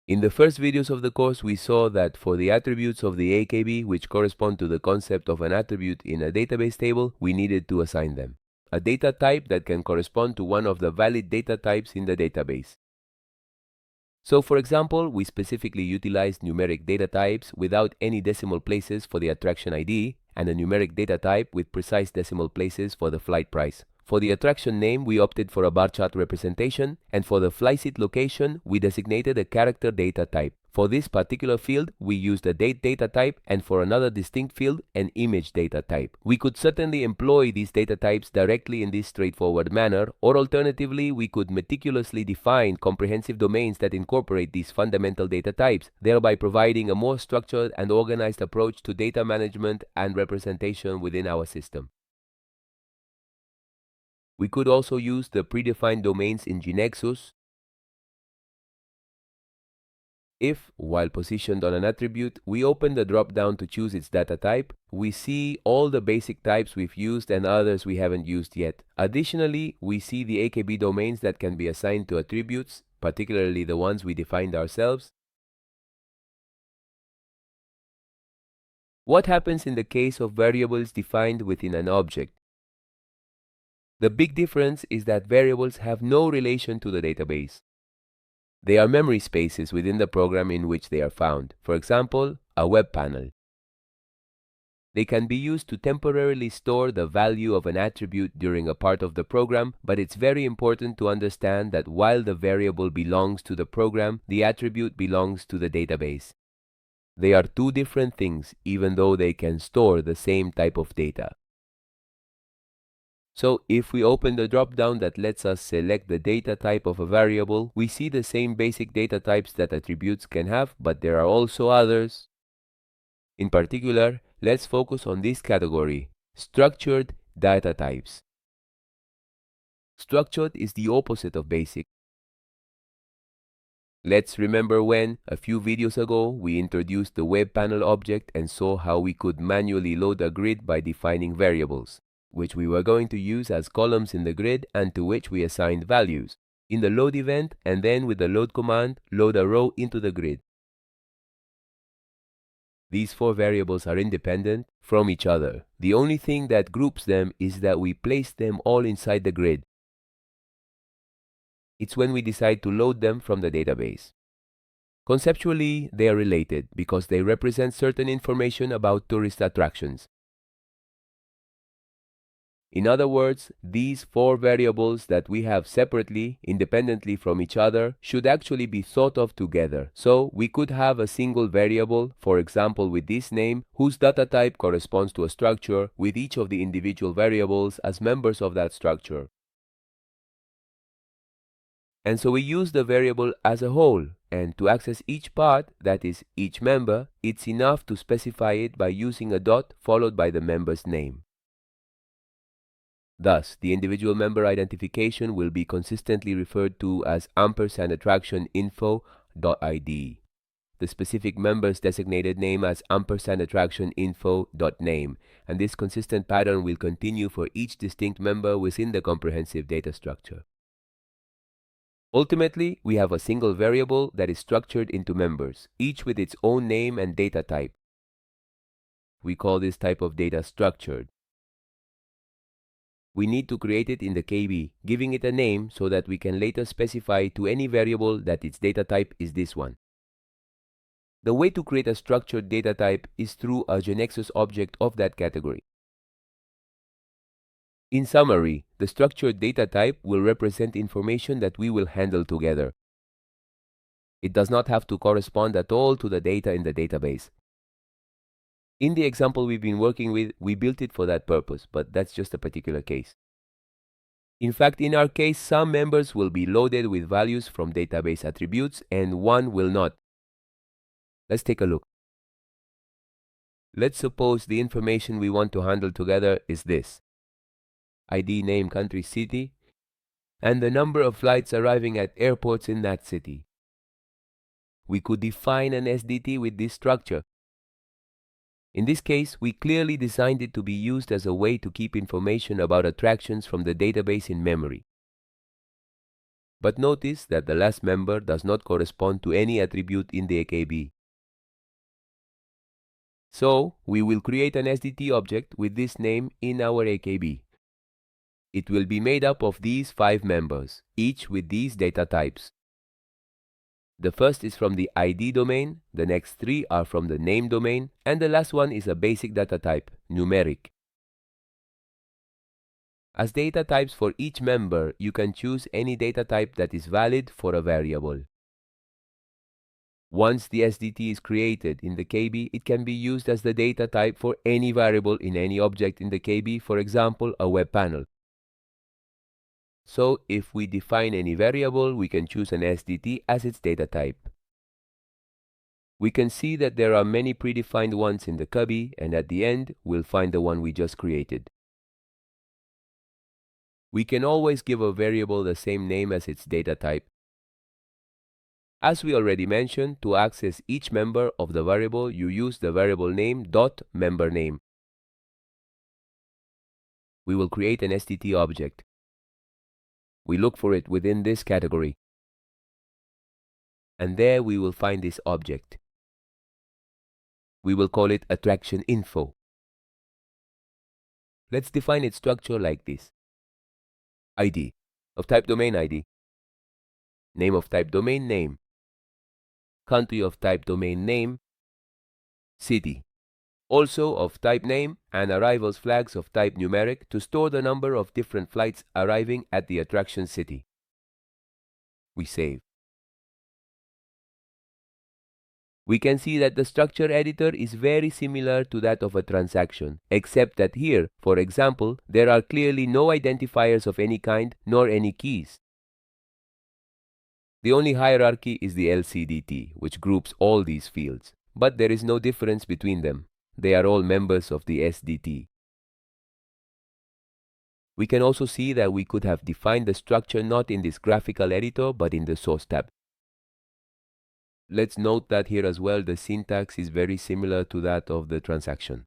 In the first videos of the course, we saw that for the attributes of the AKB, which correspond to the concept of an attribute in a database table, we needed to assign them a data type that can correspond to one of the valid data types in the database. So for example, we specifically utilized numeric data types without any decimal places for the attraction ID and a numeric data type with precise decimal places for the flight price. For the attraction name, we opted for a bar chart representation, and for the flyseat location, we designated a character data type. For this particular field, we used a date data type, and for another distinct field, an image data type. We could certainly employ these data types directly in this straightforward manner, or alternatively, we could meticulously define comprehensive domains that incorporate these fundamental data types, thereby providing a more structured and organized approach to data management and representation within our system. We could also use the predefined domains in GeneXus if, while positioned on an attribute, we open the drop-down to choose its data type, we see all the basic types we've used and others we haven't used yet. Additionally, we see the AKB domains that can be assigned to attributes, particularly the ones we defined ourselves. What happens in the case of variables defined within an object? The big difference is that variables have no relation to the database. They are memory spaces within the program in which they are found. For example, a web panel. They can be used to temporarily store the value of an attribute during a part of the program, but it's very important to understand that while the variable belongs to the program, the attribute belongs to the database. They are two different things, even though they can store the same type of data. So if we open the drop-down that lets us select the data type of a variable, we see the same basic data types that attributes can have, but there are also others. In particular, let's focus on this category, structured data types. Structured is the opposite of basic. Let's remember when, a few videos ago, we introduced the web panel object and saw how we could manually load a grid by defining variables, which we were going to use as columns in the grid and to which we assigned values. In the load event, and then with the load command, load a row into the grid. These four variables are independent from each other. The only thing that groups them is that we place them all inside the grid. It's when we decide to load them from the database. Conceptually, they are related because they represent certain information about tourist attractions. In other words, these four variables that we have separately, independently from each other, should actually be thought of together. So we could have a single variable, for example with this name, whose data type corresponds to a structure, with each of the individual variables as members of that structure. And so we use the variable as a whole, and to access each part, that is, each member, it's enough to specify it by using a dot followed by the member's name. Thus, the individual member identification will be consistently referred to as @AttractionInfo.id. The specific member's designated name as @AttractionInfo.name, and this consistent pattern will continue for each distinct member within the comprehensive data structure. Ultimately, we have a single variable that is structured into members, each with its own name and data type. We call this type of data structured. We need to create it in the KB, giving it a name so that we can later specify to any variable that its data type is this one. The way to create a structured data type is through a GeneXus object of that category. In summary, the structured data type will represent information that we will handle together. It does not have to correspond at all to the data in the database. In the example we've been working with, we built it for that purpose, but that's just a particular case. In fact, in our case, some members will be loaded with values from database attributes and one will not. Let's take a look. Let's suppose the information we want to handle together is this: ID, name, country, city, and the number of flights arriving at airports in that city. We could define an SDT with this structure. In this case, we clearly designed it to be used as a way to keep information about attractions from the database in memory. but notice that the last member does not correspond to any attribute in the AKB. So, we will create an SDT object with this name in our AKB. It will be made up of these 5 members, each with these data types. The first is from the ID domain, the next 3 are from the name domain, and the last one is a basic data type, numeric. As data types for each member, you can choose any data type that is valid for a variable. Once the SDT is created in the KB, it can be used as the data type for any variable in any object in the KB, for example, a web panel. So, if we define any variable, we can choose an SDT as its data type. We can see that there are many predefined ones in the cubby, and at the end, we'll find the one we just created. We can always give a variable the same name as its data type. As we already mentioned, to access each member of the variable, you use the variable name .memberName. We will create an SDT object. We look for it within this category. And there we will find this object. We will call it AttractionInfo. Let's define its structure like this. ID of type domain ID. Name of type domain name. Country of type domain name. City. Also of type name, and arrivals flags of type numeric to store the number of different flights arriving at the attraction city. We save. We can see that the structure editor is very similar to that of a transaction, except that here, for example, there are clearly no identifiers of any kind nor any keys. The only hierarchy is the LCDT, which groups all these fields, but there is no difference between them. They are all members of the SDT. We can also see that we could have defined the structure not in this graphical editor, but in the source tab. Let's note that here as well the syntax is very similar to that of the transaction.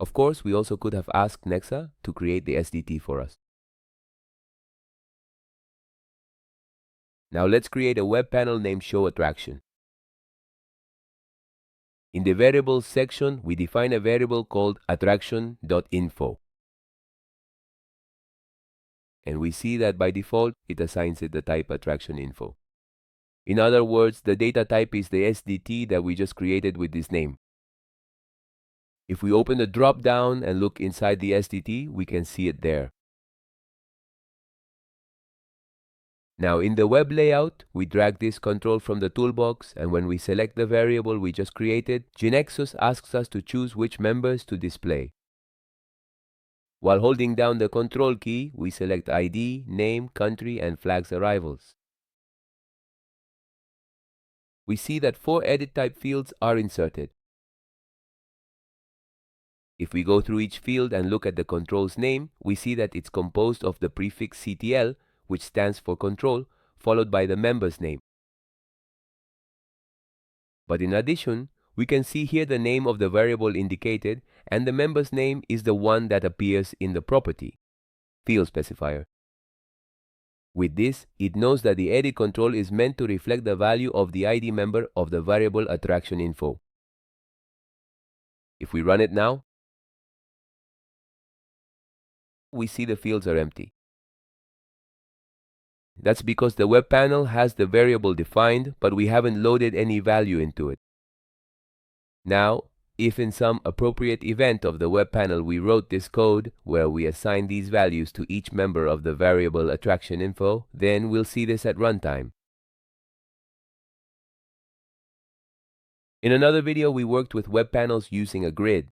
Of course, we also could have asked Nexa to create the SDT for us. Now let's create a web panel named showAttraction. In the variables section, we define a variable called AttractionInfo. And we see that by default, it assigns it the type AttractionInfo. In other words, the data type is the SDT that we just created with this name. If we open the drop-down and look inside the SDT, we can see it there. Now in the web layout, we drag this control from the toolbox, and when we select the variable we just created, GeneXus asks us to choose which members to display. While holding down the control key, we select ID, name, country, and flags arrivals. We see that 4 edit type fields are inserted. If we go through each field and look at the control's name, we see that it's composed of the prefix CTL, which stands for control, followed by the member's name. But in addition, we can see here the name of the variable indicated, and the member's name is the one that appears in the property, field specifier. With this, it knows that the edit control is meant to reflect the value of the ID member of the variable AttractionInfo. If we run it now, we see the fields are empty. That's because the web panel has the variable defined, but we haven't loaded any value into it. Now, if in some appropriate event of the web panel we wrote this code where we assign these values to each member of the variable AttractionInfo, then we'll see this at runtime. In another video, we worked with web panels using a grid.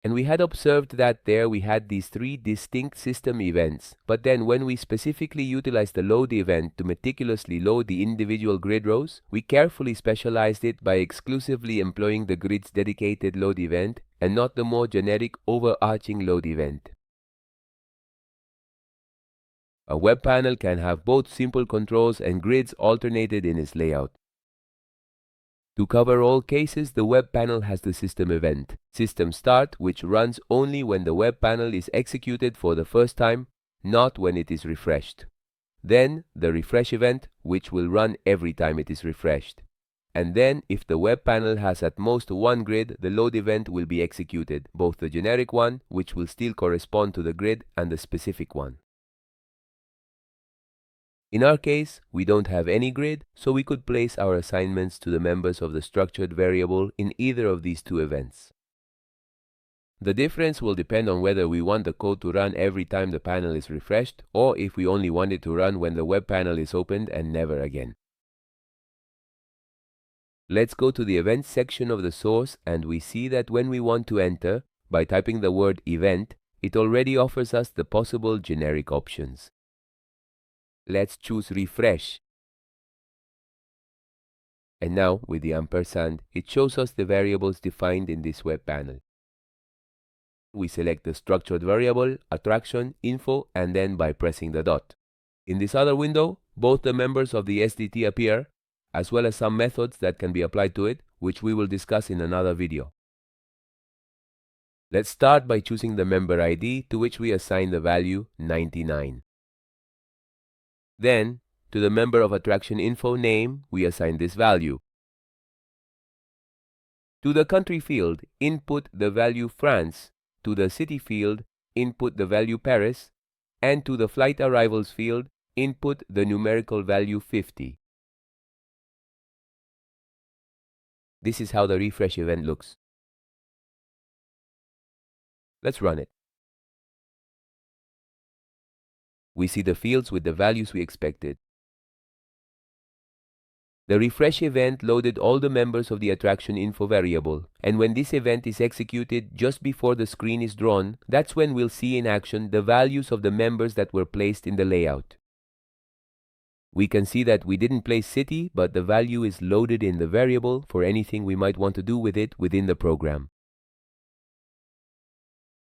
And we had observed that there we had these 3 distinct system events, but then when we specifically utilized the load event to meticulously load the individual grid rows, we carefully specialized it by exclusively employing the grid's dedicated load event and not the more generic overarching load event. A web panel can have both simple controls and grids alternated in its layout. To cover all cases, the web panel has the system event, system start, which runs only when the web panel is executed for the first time, not when it is refreshed. Then the refresh event, which will run every time it is refreshed. And then, if the web panel has at most one grid, the load event will be executed, both the generic one, which will still correspond to the grid, and the specific one. In our case, we don't have any grid, so we could place our assignments to the members of the structured variable in either of these two events. The difference will depend on whether we want the code to run every time the panel is refreshed, or if we only want it to run when the web panel is opened and never again. Let's go to the events section of the source, and we see that when we want to enter, by typing the word event, it already offers us the possible generic options. Let's choose refresh. And now, with the ampersand, it shows us the variables defined in this web panel. We select the structured variable, AttractionInfo, and then by pressing the dot. In this other window, both the members of the SDT appear, as well as some methods that can be applied to it, which we will discuss in another video. Let's start by choosing the member ID, to which we assign the value 99. Then, to the member of AttractionInfo name, we assign this value. To the country field, input the value France. To the city field, input the value Paris. And to the flight arrivals field, input the numerical value 50. This is how the refresh event looks. Let's run it. We see the fields with the values we expected. The refresh event loaded all the members of the AttractionInfo variable, and when this event is executed just before the screen is drawn, that's when we'll see in action the values of the members that were placed in the layout. We can see that we didn't place city, but the value is loaded in the variable for anything we might want to do with it within the program.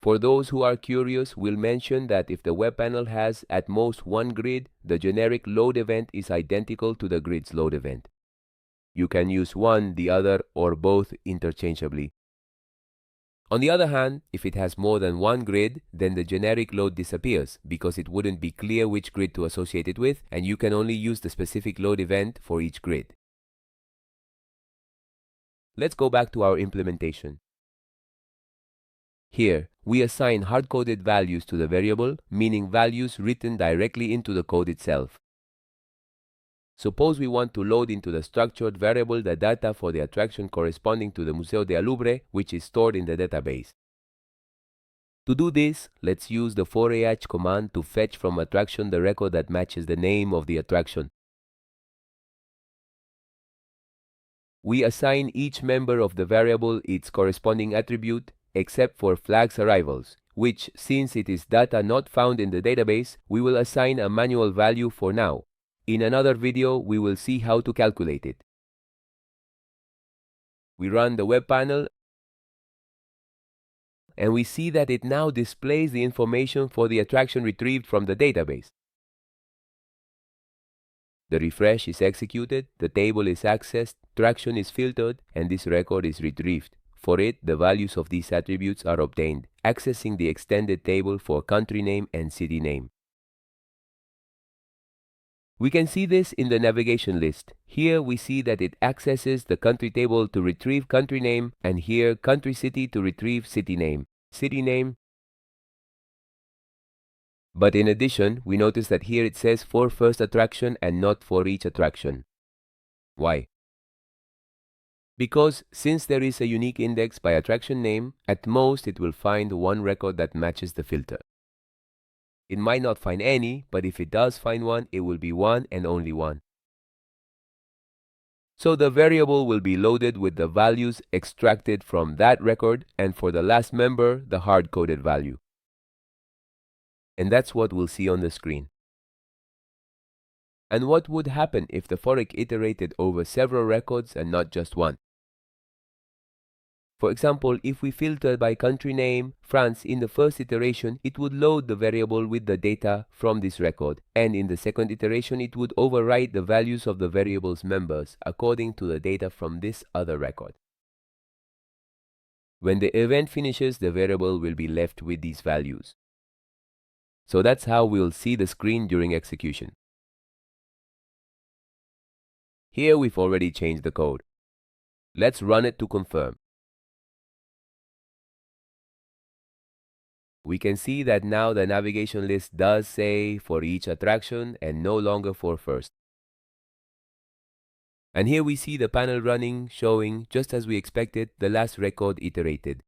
For those who are curious, we'll mention that if the web panel has at most one grid, the generic load event is identical to the grid's load event. You can use one, the other, or both interchangeably. On the other hand, if it has more than one grid, then the generic load disappears because it wouldn't be clear which grid to associate it with, and you can only use the specific load event for each grid. Let's go back to our implementation. Here, we assign hard-coded values to the variable, meaning values written directly into the code itself. Suppose we want to load into the structured variable the data for the attraction corresponding to the Museo del Louvre, which is stored in the database. To do this, let's use the for-ah command to fetch from attraction the record that matches the name of the attraction. We assign each member of the variable its corresponding attribute, except for flags arrivals, which, since it is data not found in the database, we will assign a manual value for now. In another video, we will see how to calculate it. We run the web panel, and we see that it now displays the information for the attraction retrieved from the database. The refresh is executed, the table is accessed, traction is filtered, and this record is retrieved. For it, the values of these attributes are obtained, accessing the extended table for country name and city name. We can see this in the navigation list. Here we see that it accesses the country table to retrieve country name, and here country city to retrieve city name. But in addition, we notice that here it says for first attraction and not for each attraction. Why? Because since there is a unique index by attraction name, at most it will find one record that matches the filter. It might not find any, but if it does find one, it will be one and only one. So the variable will be loaded with the values extracted from that record, and for the last member, the hard-coded value. And that's what we'll see on the screen. And what would happen if the for-each iterated over several records and not just one? For example, if we filter by country name, France, in the first iteration, it would load the variable with the data from this record, and in the second iteration, it would overwrite the values of the variable's members according to the data from this other record. When the event finishes, the variable will be left with these values. So that's how we'll see the screen during execution. Here we've already changed the code. Let's run it to confirm. We can see that now the navigation list does say for each attraction and no longer for first. And here we see the panel running, showing, just as we expected, the last record iterated.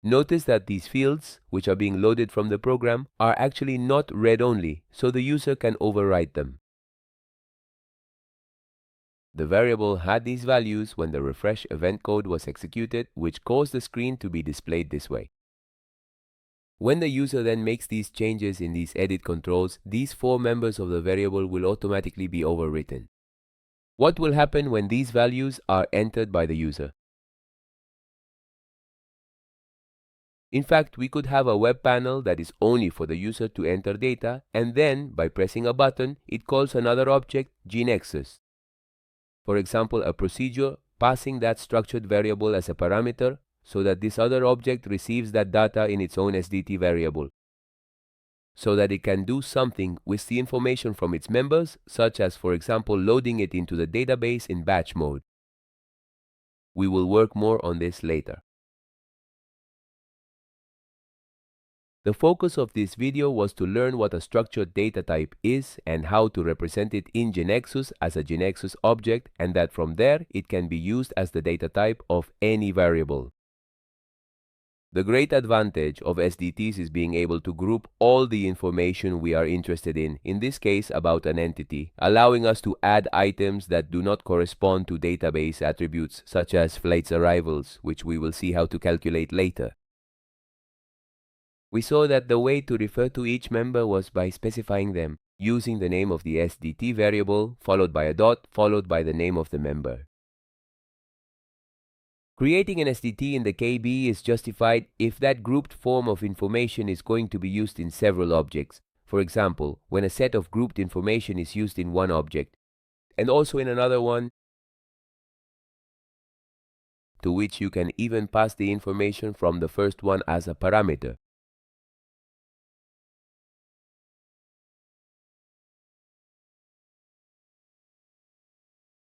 Notice that these fields, which are being loaded from the program, are actually not read-only, so the user can overwrite them. The variable had these values when the refresh event code was executed, which caused the screen to be displayed this way. When the user then makes these changes in these edit controls, these four members of the variable will automatically be overwritten. What will happen when these values are entered by the user? In fact, we could have a web panel that is only for the user to enter data, and then, by pressing a button, it calls another object, GeneXus. For example, a procedure passing that structured variable as a parameter so that this other object receives that data in its own SDT variable, so that it can do something with the information from its members, such as, for example, loading it into the database in batch mode. We will work more on this later. The focus of this video was to learn what a structured data type is and how to represent it in GeneXus as a GeneXus object, and that from there it can be used as the data type of any variable. The great advantage of SDTs is being able to group all the information we are interested in this case about an entity, allowing us to add items that do not correspond to database attributes such as flights arrivals, which we will see how to calculate later. We saw that the way to refer to each member was by specifying them, using the name of the SDT variable, followed by a dot, followed by the name of the member. Creating an SDT in the KB is justified if that grouped form of information is going to be used in several objects. For example, when a set of grouped information is used in one object, and also in another one, to which you can even pass the information from the first one as a parameter.